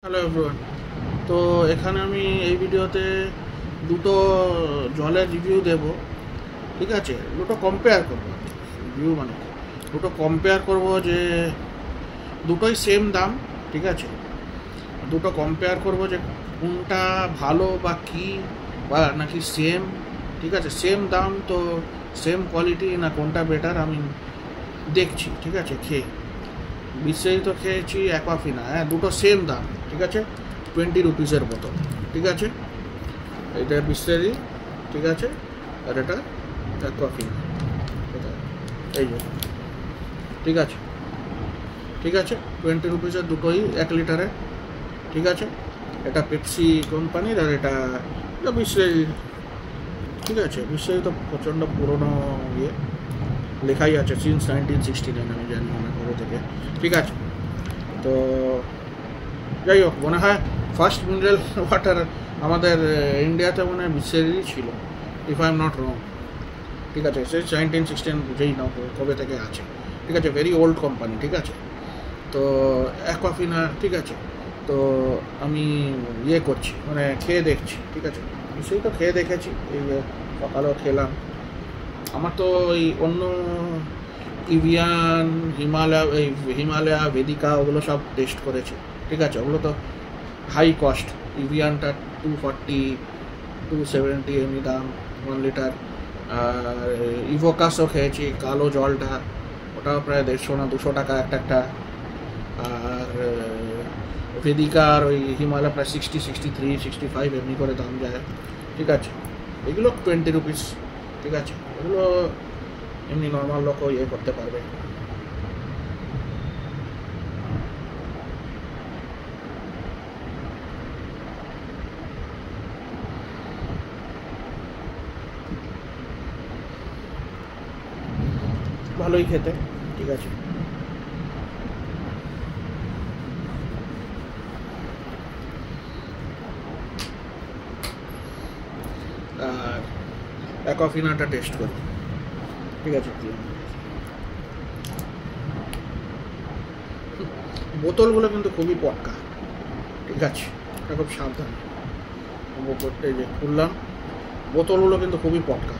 Hello everyone. তো এখানে আমি এই ভিডিওতে দুটো জলের রিভিউ দেব, ঠিক আছে। দুটো কম্পেয়ার করবো, রিভিউ মানে দুটো কম্পেয়ার করব যে দুটোই সেম দাম, ঠিক আছে। দুটো কম্পেয়ার করব যে কোনটা ভালো বা কি বা নাকি সেম, ঠিক আছে। সেম দাম তো সেম কোয়ালিটি না কোনটা বেটার আমি দেখছি, ঠিক আছে। খেয়ে বিসলেরি তো খেয়েছি, অ্যাকোয়াফিনা, হ্যাঁ দুটো সেম দাম, ঠিক আছে। 20 রুপিসের বোতল, ঠিক আছে। এটা বিসলেরি, ঠিক আছে, আর এটা অ্যাকোয়াফিনা, এই যে, ঠিক আছে, ঠিক আছে। 20 রুপিসের দুটোই 1 লিটারের, ঠিক আছে। এটা পেপসি কোম্পানির আর এটা বিসলেরি, ঠিক আছে। বিসলেরি তো প্রচণ্ড পুরোনো ইয়ে, লেখাই আছে সিন্স 1969, আমি জানি অনেক বড় থেকে, ঠিক আছে। তো যাই হোক, মনে হয় ফার্স্ট মিনারেল ওয়াটার আমাদের ইন্ডিয়াতে মনে হয় বিসলেরি ছিল, if I am not wrong, ঠিক আছে। সে 1916 বুঝেই নাও কবে থেকে আছে, ঠিক আছে। ভেরি ওল্ড কোম্পানি, ঠিক আছে। তো অ্যাকোয়াফিনা, ঠিক আছে। তো আমি ইয়ে করছি, মানে খেয়ে দেখছি, ঠিক আছে। সেই তো খেয়ে দেখেছি, এই সকালেও খেলাম। আমার তো ওই অন্য ইভিয়ান, হিমালয়া, ভেদিকা ওগুলো সব টেস্ট করেছি, ঠিক আছে। ওগুলো তো হাই কস্ট। ইভিয়ানটা 240, 270 এমনি দাম 1 লিটার। আর ইভোকাসও খেয়েছি, কালো জলটা, ওটাও প্রায় 150 না 200 টাকা একটা। আর ভেদিকার ওই হিমালয় প্রায় 60, 63, 65 এমনি করে দাম যায়, ঠিক আছে। এগুলো 20 রুপিস, ঠিক আছে। এগুলো এমনি নর্মাল লোকও ইয়ে করতে পারবে। ভালোই খেতে, ঠিক আছে। আর অ্যাকোয়াফিনাটা টেস্ট করি, ঠিক আছে। বোতলগুলো কিন্তু খুবই পটকা, ঠিক আছে। এটা খুব সাবধান করতে, যে খুললাম বোতলগুলো কিন্তু খুবই পটকা।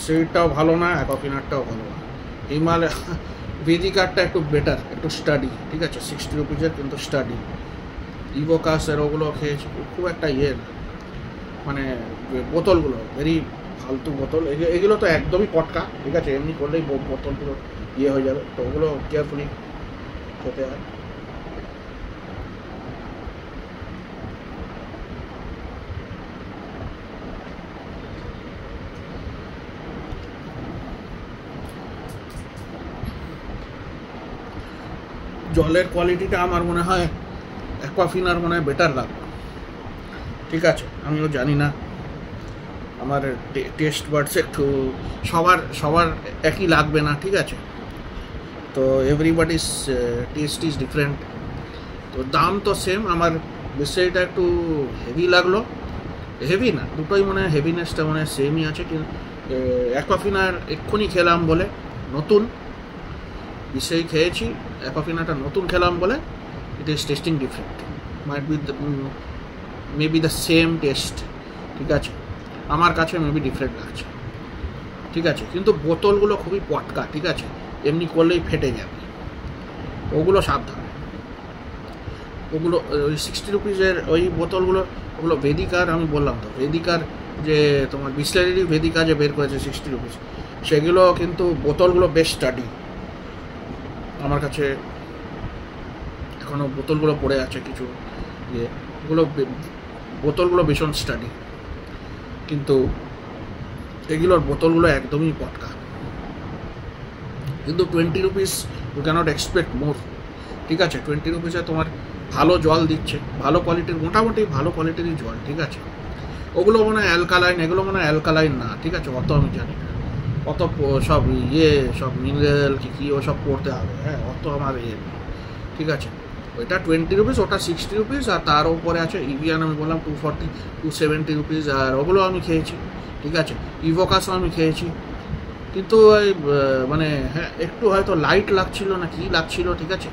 সেইটাও ভালো না, অ্যাকোয়াফিনারটাও ভালো না। হিমালয় ভেদিকারটা একটু বেটার, একটু স্টাডি, ঠিক আছে। 60 রুপিসের কিন্তু স্টাডি। ইভোকাসের ওগুলো খেয়েছি, খুব একটা ইয়ে না, মানে বোতলগুলো ভেরি ফালতু বোতল। এগুলো তো একদমই পটকা, ঠিক আছে। এমনি করলেই বোতলগুলো ইয়ে হয়ে যাবে, তো ওগুলো কেয়ারফুলি খেতে হয়। জলের কোয়ালিটিটা আমার মনে হয় অ্যাকোয়াফিনার মনে হয় বেটার লাগবে, ঠিক আছে। আমিও জানি না, আমার টেস্ট বাডস একটু সবার একই লাগবে না, ঠিক আছে। তো এভরিবডিস টেস্ট ইজ ডিফারেন্ট। তো দাম তো সেম। আমার বিসলেরিটা একটু হেভি লাগলো, হেভি না, দুটোই মনে হয় হেভিনেসটা মনে হয় সেমই আছে। কিন্তু অ্যাকোয়াফিনার এক্ষুনি খেলাম বলে, নতুন বিসলেরি খেয়েছি, অ্যাকোয়াফিনাটা নতুন খেলাম বলে it is testing different. Might be maybe the same test, ঠিক আছে। আমার কাছে মেবি ডিফারেন্ট লাগছে, ঠিক আছে। কিন্তু বোতলগুলো খুবই পটকা, ঠিক আছে। এমনি করলেই ফেটে যাবে, ওগুলো সাবধান। ওগুলো ওই 60 রুপিসের ওই বোতলগুলো, ওগুলো ভেদিকার, আমি বললাম তো ভেদিকার যে তোমার বিসলেরি ভেদিকা যে বের করেছে 60 রুপিস, সেগুলো কিন্তু বোতলগুলো বেশ স্টাডি। আমার কাছে এখনও বোতলগুলো পড়ে আছে কিছু ইয়ে, ওগুলো বোতলগুলো ভীষণ স্টাডি। কিন্তু এগুলোর বোতলগুলো একদমই পটকা। কিন্তু 20 রুপিস ইউ ক্যানট এক্সপেক্ট মোর, ঠিক আছে। 20 রুপিসে তোমার ভালো জল দিচ্ছে, ভালো কোয়ালিটির, মোটামুটি ভালো কোয়ালিটিরই জল, ঠিক আছে। ওগুলো মনে হয় অ্যালকালাইন, এগুলো মনে হয় অ্যালকালাইন না, ঠিক আছে। অত আমি জানি না, অত সব ইয়ে সব মিনারেল কি ওসব পড়তে হবে, হ্যাঁ, অত আমার ইয়ে নেই, ঠিক আছে। ওইটা 20 রুপিস, ওটা 60 রুপিস, আর তার উপরে আছে ইভিয়ান, আমি বললাম 240, 270 রুপিস, আর ওগুলো আমি খেয়েছি, ঠিক আছে। ইভোকাসও আমি খেয়েছি, কিন্তু ওই মানে হ্যাঁ একটু হয়তো লাইট লাগছিল না কি লাগছিল, ঠিক আছে।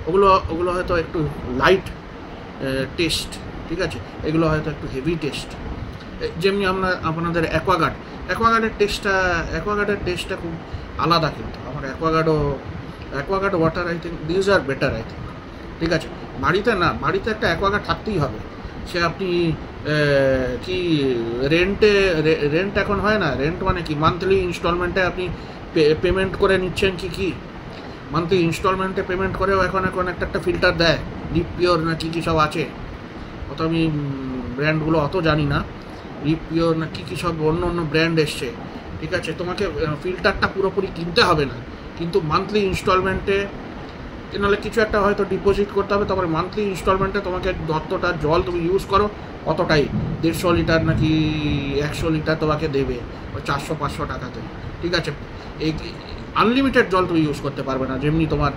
ওগুলো হয়তো একটু লাইট টেস্ট, ঠিক আছে, এগুলো হয়তো একটু হেভি টেস্ট। যেমনি আপনাদের অ্যাকোয়াগার্ডের টেস্টটা খুব আলাদা, কিন্তু আমার Aquaguard water I think this are better I think, ঠিক আছে। বাড়িতে একটা অ্যাকোয়াগার্ড থাকতেই হবে। সে আপনি কি রেন্ট এখন হয় না, রেন্ট মানে কি মান্থলি ইনস্টলমেন্টে আপনি পেমেন্ট করে নিচ্ছেন, কি মান্থলি ইনস্টলমেন্টে পেমেন্ট করেও এখন একটা ফিল্টার দেয়, লিপ পিওর না কি সব আছে, অত আমি ব্র্যান্ডগুলো অত জানি না, লিপ পিওর না কি সব অন্য ব্র্যান্ড এসছে, ঠিক আছে। তোমাকে ফিল্টারটা পুরোপুরি কিনতে হবে না, কিন্তু মান্থলি ইনস্টলমেন্টে নাহলে কিছু একটা হয়তো ডিপোজিট করতে হবে, তারপরে মান্থলি ইনস্টলমেন্টে তোমাকে যতটা জল তুমি ইউজ করো অতটাই 150 লিটার নাকি 100 লিটার তোমাকে দেবে ওই 400-500 টাকাতে, ঠিক আছে। এই আনলিমিটেড জল তুমি ইউজ করতে পারবে না, যেমনি তোমার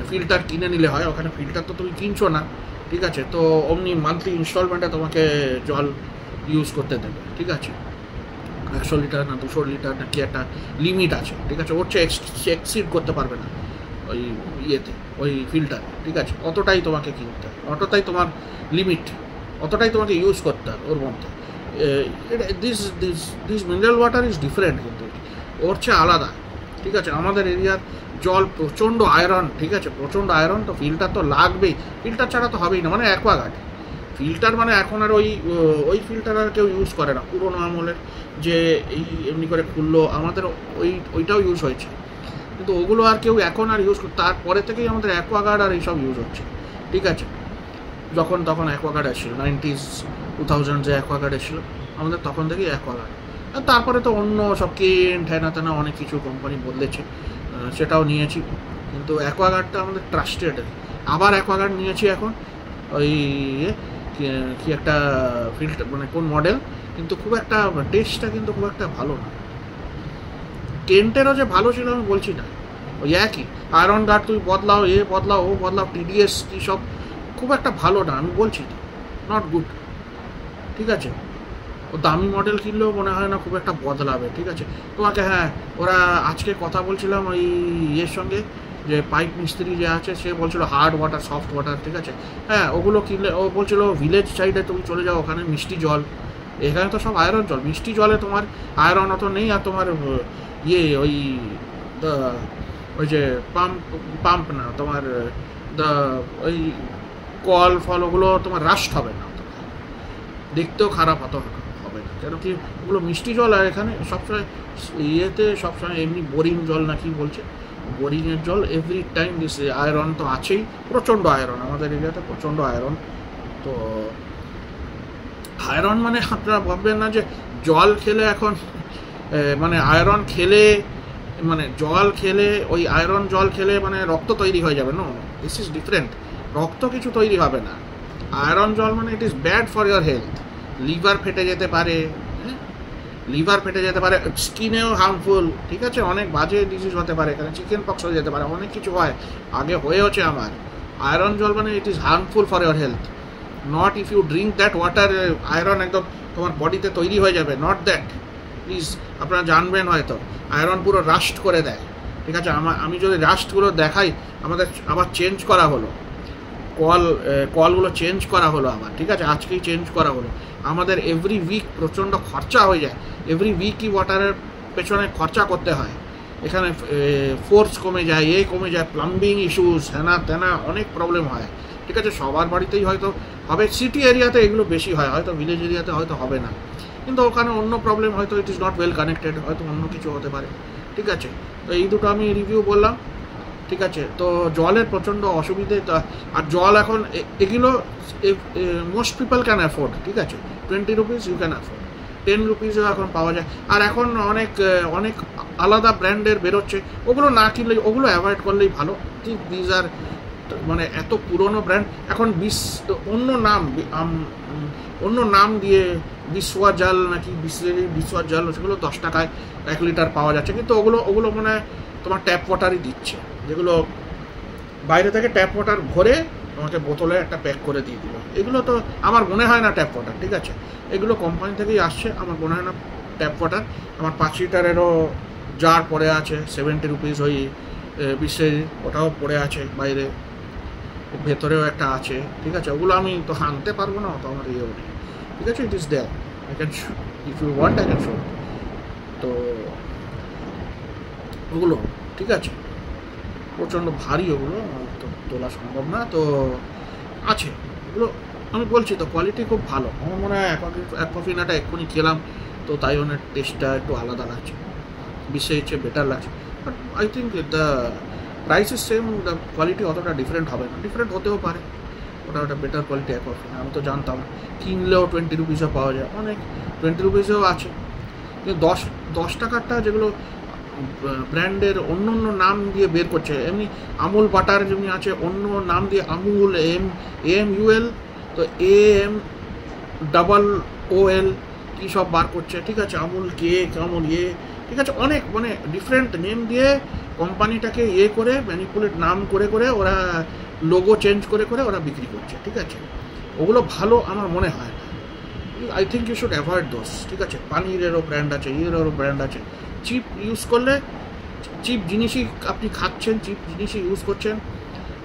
ফিল্টার কিনে নিলে হয়, ওখানে ফিল্টার তো তুমি কিনছো না, ঠিক আছে। তো অমনি মান্থলি ইনস্টলমেন্টে তোমাকে জল ইউজ করতে দেবে, ঠিক আছে। 100 লিটার না 200 লিটার না কি একটা লিমিট আছে, ঠিক আছে, ওর চেয়ে এক্সিড করতে পারবে না ওই ওই ফিল্টার, ঠিক আছে। অতটাই তোমাকে কিনতে হবে, অতটাই তোমার লিমিট, অতটাই তোমাকে ইউজ করতে হবে ওর মধ্যে। This mineral water is different, কিন্তু ওর চেয়ে আলাদা, ঠিক আছে। আমাদের এরিয়ার জল প্রচণ্ড আয়রন, ঠিক আছে, প্রচণ্ড আয়রন, তো ফিল্টার তো লাগবেই, ফিল্টার ছাড়া তো হবেই না। মানে অ্যাকোয়াগার্ড ফিল্টার মানে এখন আর ওই ফিল্টার আর কেউ ইউজ করে না, পুরোনো আমলের যে এমনি করে খুললো, আমাদের ওইটাও ইউজ হয়েছে, কিন্তু ওগুলো আর কেউ এখন আর ইউজ, তারপরে থেকেই আমাদের অ্যাকোয়াগার্ড আর এইসব ইউজ হচ্ছে, ঠিক আছে। তখন অ্যাকোয়াগার্ড এসেছিল 90s 2000 যে অ্যাকোয়াগার্ড এসেছিলো আমাদের, তখন থেকেই অ্যাকোয়াগার্ড। আর তারপরে তো অন্য সব কেন্ট হেনা অনেক কিছু কোম্পানি বদলেছে, সেটাও নিয়েছি, কিন্তু অ্যাকোয়াগার্ডটা আমাদের ট্রাস্টেড। আবার অ্যাকোয়াগার্ড নিয়েছি এখন, ওই কি একটা ফিল্টার মানে কোন মডেল, কিন্তু খুব একটা টেস্টটা কিন্তু খুব একটা ভালো না। কেন্টেরও যে ভালো ছিল আমি বলছি না, ওই একই আয়রন গার্ড তুই বদলাও, ও বদলাও, টিডিএস কী সব খুব একটা ভালো না, আমি বলছি না, নট গুড, ঠিক আছে। ও দামি মডেল কিনলেও মনে হয় না খুব একটা বদলাবে, ঠিক আছে। তোমাকে হ্যাঁ, ওরা আজকে কথা বলছিলাম ওই সঙ্গে, যে পাইপ মিস্ত্রি যে আছে সে বলছিল হার্ড ওয়াটার সফট ওয়াটার, ঠিক আছে, হ্যাঁ ওগুলো কিনলে, ও বলছিল ভিলেজ সাইডে তুমি চলে যাও, ওখানে মিষ্টি জল, এখানে তো সব আয়রন জল, মিষ্টি জলে তোমার আয়রন অত নেই, আর তোমার ওই যে পাম্প না তোমার ওই কল ফল ওগুলো তোমার রাস্ট হবে না, দেখতেও খারাপ হবে না, কেন কি ওগুলো মিষ্টি জল। আর এখানে সবসময় সবসময় এমনি বোরিং জল না কি বলছে, বোরিংয়ের জল এভরি টাইম দিস আয়রন তো আছেই, প্রচণ্ড আয়রন আমাদের এরিয়াতে, প্রচণ্ড আয়রন। তো আয়রন মানে আপনারা ভাববেন না যে জল খেলে এখন মানে আয়রন খেলে মানে জল খেলে ওই আয়রন জল খেলে মানে রক্ত তৈরি হয়ে যাবে, নো, দিস ইজ ডিফারেন্ট। রক্ত কিছু তৈরি হবে না, আয়রন জল মানে it is bad for your health, liver ফেটে যেতে পারে, স্কিনেও হার্মফুল, ঠিক আছে, অনেক বাজে ডিজিজ হতে পারে, এখানে চিকেন পক্স হয়ে যেতে পারে, অনেক কিছু হয়, আগে হয়েওছে আমার। আয়রন জল মানে it is harmful for your health, not if you drink that water iron একদম তোমার বডিতে তৈরি হয়ে যাবে, নট দ্যাট, প্লিজ আপনারা জানবেন হয়তো। আয়রন পুরো রাস্ট করে দেয়, ঠিক আছে। আমি যদি রাস্টগুলো দেখাই, আমাদের আবার চেঞ্জ করা হলো, কলগুলো চেঞ্জ করা হলো আবার, ঠিক আছে, আজকেই চেঞ্জ করা হলো। আমাদের এভরি উইক প্রচণ্ড খরচা হয়ে যায়, এভরি উইকই ওয়াটারের পেছনে খরচা করতে হয়, এখানে ফোর্স কমে যায়, কমে যায়, প্লাম্বিং ইস্যুস হেনা তেনা অনেক প্রবলেম হয়, ঠিক আছে। সবার বাড়িতেই হয়তো হবে, সিটি এরিয়াতে এগুলো বেশি হয়, হয়তো ভিলেজ এরিয়াতে হয়তো হবে না, কিন্তু ওখানে অন্য প্রবলেম হয়তো, it is not well connected, হয়তো অন্য কিছু হতে পারে, ঠিক আছে। তো এই দুটো আমি রিভিউ বললাম, ঠিক আছে। তো জলের প্রচণ্ড অসুবিধে, আর জল এখন এগুলো মোস্ট পিপল ক্যান অ্যাফোর্ড, ঠিক আছে, 20 রুপিস ইউ ক্যান অ্যাফোর্ড, 10 রুপিসও এখন পাওয়া যায়। আর এখন অনেক আলাদা ব্র্যান্ডের বেরোচ্ছে, ওগুলো না কিনলেই, ওগুলো অ্যাভয়েড করলেই ভালো। দিজ আর মানে এত পুরনো ব্র্যান্ড, এখন অন্য নাম দিয়ে বিসওয়া জল নাকি বিসওয়া জল, সেগুলো 10 টাকায় 1 লিটার পাওয়া যাচ্ছে, কিন্তু ওগুলো মানে তোমার ট্যাপ ওয়াটারই দিচ্ছে, যেগুলো বাইরে থেকে ট্যাপ ওয়াটার ভরে তোমাকে বোতলে একটা প্যাক করে দিয়ে দিল, এগুলো তো আমার মনে হয় না ট্যাপ ওয়াটার, ঠিক আছে, এগুলো কোম্পানি থেকেই আসছে, আমার মনে হয় না ট্যাপ ওয়াটার। আমার 5 লিটারেরও জার পড়ে আছে 70 রুপিস, ওই বিশ্বের ওটাও পড়ে আছে বাইরে, ভেতরেও একটা আছে, ঠিক আছে, ওগুলো আমি তো আনতে পারবো না, তো আমার ইয়েও নেই, ঠিক আছে। It is there, I can show, if you want I can show. তো ওগুলো ঠিক আছে, প্রচণ্ড ভারী, ওগুলো তো তোলা সম্ভব না, তো আছে ওগুলো। আমি বলছি তো কোয়ালিটি খুব ভালো। আমার মনে হয় অ্যাকোয়াফিনাটা এক্ষুনি খেলাম, তো তাই ওনার টেস্টটা একটু আলাদা লাগছে, বিশ্বের চেয়ে বেটার লাগছে। But I think the price is same, the quality অতটা ডিফারেন্ট হবে না, ডিফারেন্ট হতেও পারে, ওটা একটা বেটার কোয়ালিটি অ্যাকোয়াফিনা। আমি তো জানতাম, কিনলেও 20 রুপিসও পাওয়া যায়, অনেক 20 রুপিসেও আছে। কিন্তু 10 টাকারটা যেগুলো ব্র্যান্ডের অন্য অন্য নাম দিয়ে বের করছে, এমনি আমুল বাটার যেমনি আছে অন্য নাম দিয়ে, আমুল AMUL, তো AMOOL কী সব বার করছে, ঠিক আছে, আমুল কেক, আমুল ঠিক আছে, অনেক মানে ডিফারেন্ট নেম দিয়ে কোম্পানিটাকে করে ম্যানিপুলেট নাম করে ওরা লোগো চেঞ্জ করে ওরা বিক্রি করছে, ঠিক আছে। ওগুলো ভালো আমার মনে হয় না, I think you should avoid those, ঠিক আছে। পানিরেরও ব্র্যান্ড আছে, ইয়েরও ব্র্যান্ড আছে, চিপ ইউজ করলে, চিপ জিনিসই আপনি খাচ্ছেন, চিপ জিনিসই ইউজ করছেন,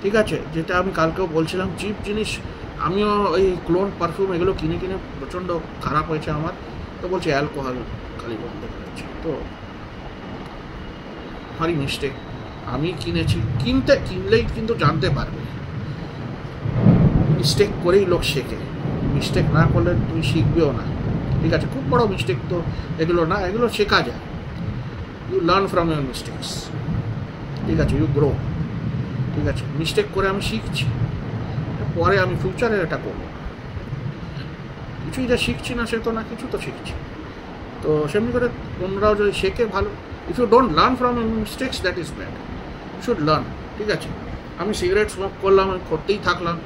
ঠিক আছে। যেটা আমি কালকেও বলছিলাম, চিপ জিনিস, আমিও ওই ক্লোন পারফিউম এগুলো কিনে প্রচণ্ড খারাপ হয়েছে আমার, তো বলছি অ্যালকোহল খালি বন্ধ করেছে, তো ভারী মিস্টেক। আমি কিনেছি, কিনলেই কিন্তু জানতে পারবে, মিস্টেক করেই লোক শেখে, মিস্টেক না করলে তুমি শিখবেও না, ঠিক আছে। খুব বড় মিস্টেক তো এগুলো না, এগুলো শেখা যায়, you learn from your mistakes, ঠিক আছে, ইউ গ্রো, ঠিক আছে। মিস্টেক করে আমি শিখছি, পরে আমি ফিউচারে এটা করবো, কিছুই যা শিখছি না সে তো না, কিছু তো শিখছি, তো সেমনি করে তোমরাও যদি শেখে ভালো। If you don't learn from mistakes that is bad, you should learn, ঠিক আছে। আমি সিগারেট স্মোক করলাম, আমি করতেই থাকলাম,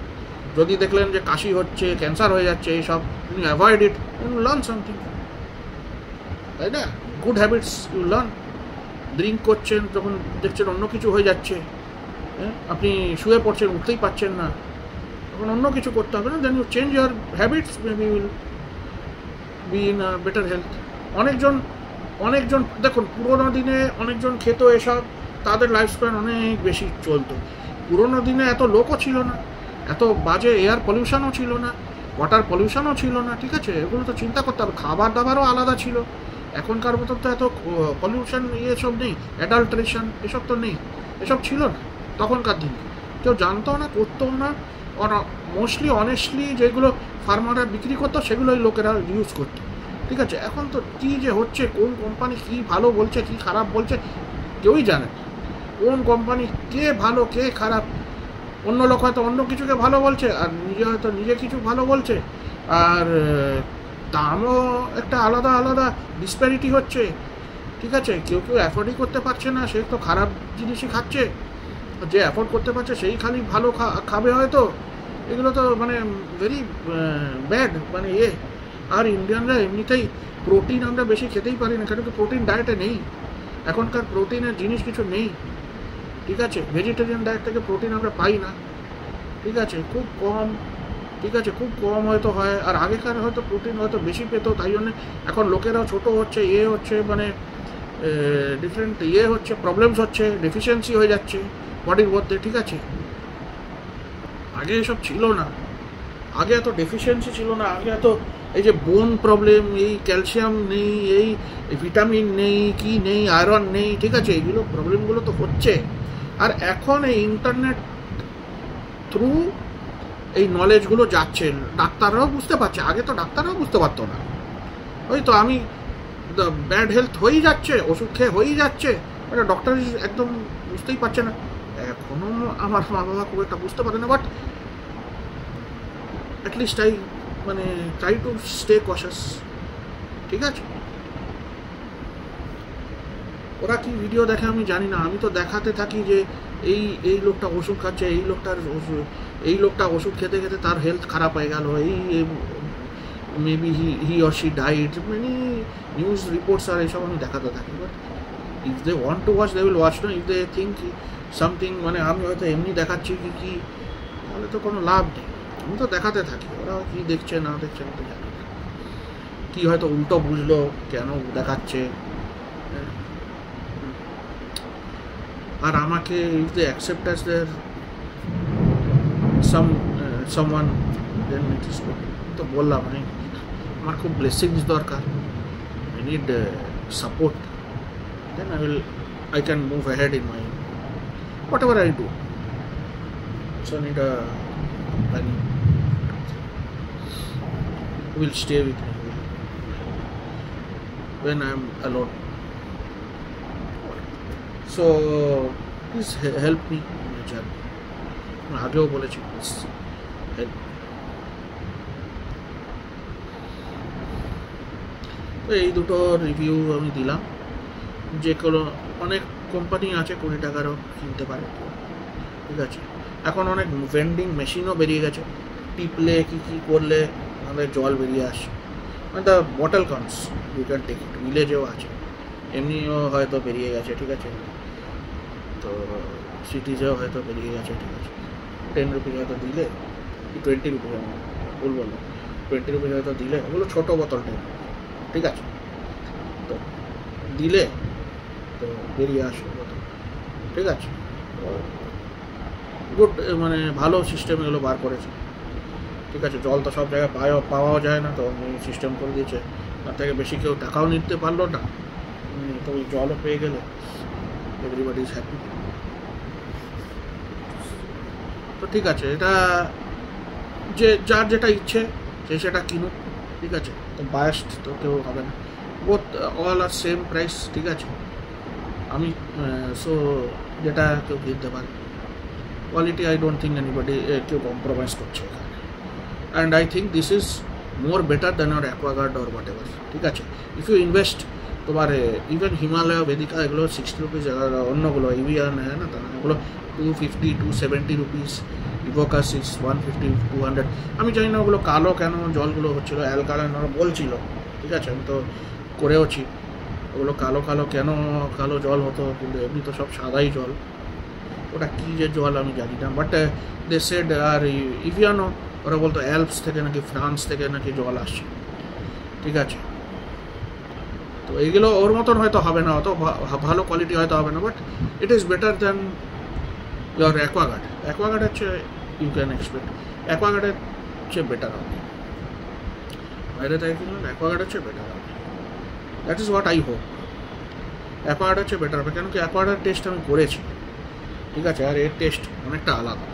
যদি দেখলেন যে কাশি হচ্ছে, ক্যান্সার হয়ে যাচ্ছে, এইসব তুমি avoid it, you learn something, তাই না? Good habits you learn. Drink করছেন, যখন দেখছেন অন্য কিছু হয়ে যাচ্ছে, আপনি শুয়ে পড়ছেন, উঠতেই পারছেন না, তখন অন্য কিছু করতে হবে না, then you change your habits, maybe will be in better health. অনেকজন দেখুন, পুরোনো দিনে অনেকজন খেত এসব, তাদের লাইফ স্প্যান অনেক বেশি চলতো। পুরোনো দিনে এত লোকও ছিল না, এত বাজে এয়ার পলিউশনও ছিল না, ওয়াটার পলিউশনও ছিল না, ঠিক আছে। এগুলো তো চিন্তা করতে হবে, খাবার দাবারও আলাদা ছিল, এখনকার মতো তো এত পলিউশন এসব নেই, অ্যাডাল্টারেশন এসব তো নেই, এসব ছিল না তখনকার দিনে, কেউ জানতো না, করতো না, মোস্টলি অনেস্টলি যেগুলো ফার্মাররা বিক্রি করতো সেগুলোই লোকেরা ইউজ করতো, ঠিক আছে। এখন তো কী যে হচ্ছে, কোন কোম্পানি কী ভালো বলছে কী খারাপ বলছে কেউই জানে না, কোন কোম্পানি কে ভালো কে খারাপ। অন্য লোক হয়তো অন্য কিছুকে ভালো বলছে, আর নিজে হয়তো নিজে কিছু ভালো বলছে, আর দামও একটা আলাদা আলাদা ডিসপ্যারিটি হচ্ছে, ঠিক আছে। কেউ অ্যাফোর্ডই করতে পারছে না, সে তো খারাপ জিনিসই খাচ্ছে, যে অ্যাফোর্ড করতে পারছে সেই খালি ভালো খাবে হয়তো। এগুলো তো মানে ভেরি ব্যাড, মানে আর ইন্ডিয়ানরা এমনিতেই প্রোটিন আমরা বেশি খেতেই পারি না, কেন কি প্রোটিন ডায়েটে নেই, এখনকার প্রোটিনের জিনিস কিছু নেই, ঠিক আছে। ভেজিটেরিয়ান ডায়েট থেকে প্রোটিন আমরা পাই না, ঠিক আছে, খুব কম, ঠিক আছে, খুব কম হয়তো হয়। আর আগেকার হয়তো প্রোটিন হয়তো বেশি পেতো, তাই জন্যে এখন লোকেরাও ছোটো হচ্ছে, হচ্ছে মানে ডিফারেন্ট হচ্ছে, প্রবলেমস হচ্ছে, ডেফিসিয়েন্সি হয়ে যাচ্ছে বডির মধ্যে, ঠিক আছে। আগে এসব ছিল না, আগে এত ডেফিসিয়েন্সি ছিল না, আগে এত এই যে বোন প্রবলেম, এই ক্যালসিয়াম নেই, এই ভিটামিন নেই, কি নেই, আয়রন নেই, ঠিক আছে, এইগুলো প্রবলেমগুলো তো হচ্ছে। আর এখন এই ইন্টারনেট থ্রু এই নলেজগুলো যাচ্ছে, ডাক্তাররাও বুঝতে পারছে, আগে তো ডাক্তাররাও বুঝতে পারতো না। ওই তো আমি ব্যাড হেলথ হয়েই যাচ্ছে, ওষুধ খেয়ে হয়েই যাচ্ছে, এটা ডক্টর একদম বুঝতেই পারছে না। এখনও আমার মা বাবা খুব একটা বুঝতে পারে না, বাট অ্যাটলিস্ট মানে ট্রাই টু স্টে কশাস, ঠিক আছে। ওরা কি ভিডিও দেখে আমি জানি না, আমি তো দেখাতে থাকি যে এই লোকটা ওষুধ খাচ্ছে, এই লোকটা ওষুধ খেতে খেতে তার হেলথ খারাপ হয়ে গেল, maybe he or she died, মানে নিউজ রিপোর্টস আর এইসব আমি দেখাতে থাকি। But if they want to watch they will watch, না ইফ দে থিঙ্ক সামথিং, মানে আমি হয়তো এমনি দেখাচ্ছি কি তাহলে তো কোনো লাভ নেই। আমি তো দেখাতে থাকি, ওরা কি দেখছে না দেখছে আমি তো জানি না, কি হয়তো উল্টো বুঝলো কেন দেখাচ্ছে। আর আমাকে if they accept as their someone, then it is good. তো বললাম আমি আমার খুব ব্লেসিংস দরকার, I need support, then I can move ahead in my whatever I do. So I need a planning. Who will stay with me when I am alone. So please help me in my journey. আমি আগেও বলেছি, please help. তো এই দুটো review আমি দিলাম। যে কোনো অনেক কোম্পানি আছে 20 টাকারও কিনতে পারে, ঠিক আছে। এখন অনেক ভেন্ডিং মেশিনও বেরিয়ে গেছে, টিপলে কি করলে আমাদের জল বেরিয়ে আসে, মানে the bottle comes, you can take it. ভিলেজেও আছে, এমনিও হয়তো বেরিয়ে গেছে, ঠিক আছে। তো সিটিজেও হয়তো বেরিয়ে গেছে, ঠিক আছে। 10 রুপিস হয়তো দিলে, কি 20 রুপিস, আমি ভুল বললাম, 20 রুপিস হয়তো দিলে, ওগুলো ছোটো বোতলটা, ঠিক আছে। তো দিলে তো বেরিয়ে আসবে বোতল, ঠিক আছে। গুড, মানে ভালো সিস্টেম এগুলো বার করেছে, ঠিক আছে। জল তো সব জায়গায় পাওয়াও যায় না, তো সিস্টেম করে দিয়েছে। তার থেকে বেশি কেউ টাকাও নিতে পারলো না, তো ওই জলও পেয়ে গেলে এভরিবডি ইজ হ্যাপি। তো ঠিক আছে, এটা যে যার যেটা ইচ্ছে সে সেটা কিনুক, ঠিক আছে। তো বায়াসড তো কেউ হবে না, both all are same price, ঠিক আছে। আমি সো যেটা কেউ কিনতে পারে, quality I don't think anybody কেউ কম্প্রোমাইজ করছে এখানে। And I think this is more better than আর অ্যাকোয়াগার্ড অর হোয়াট এভার, ঠিক আছে। ইফ ইউ ইনভেস্ট, তোমার ইভেন হিমালয়, বেদিকা, এগুলো 60 রুপিস, অন্যগুলো এভিয়ান হ্যাঁ না, তারা এগুলো 250 270 রুপিস, ইভোকাস ইজ 150 200। আমি জানি না ওগুলো কালো কেন জলগুলো হচ্ছিলো, অ্যালকালাইন ওরা বলছিল, ঠিক আছে। আমি তো করেওছি, ওগুলো কালো কালো কেন কালো জল হতো, কিন্তু এমনি তো সব সাদাই জল। ওটা কী যে জল আমি জানি না, বাট দে সেড। আর ইভিয়ানো ওরা বলতো অ্যালপস থেকে নাকি, ফ্রান্স থেকে নাকি জল আসছে, ঠিক আছে। তো এইগুলো ওর মতন হয়তো হবে না, অত ভালো কোয়ালিটি হয়তো হবে না, but it is better than your Aquaguard. অ্যাকোয়াগার্ডের চেয়ে ইউ ক্যান এক্সপেক্ট, অ্যাকোয়াগার্ডের চেয়ে বেটার হবে, বাইরে থেকে কিনলে অ্যাকোয়াগার্ডের চেয়ে বেটার হবে। That is what I hope, অ্যাকোয়াগার্ডের চেয়ে বেটার হবে, কেন কি অ্যাকোয়াগার্ডের টেস্ট আমি করেছি, ঠিক আছে। আর এর টেস্ট অনেকটা আলাদা।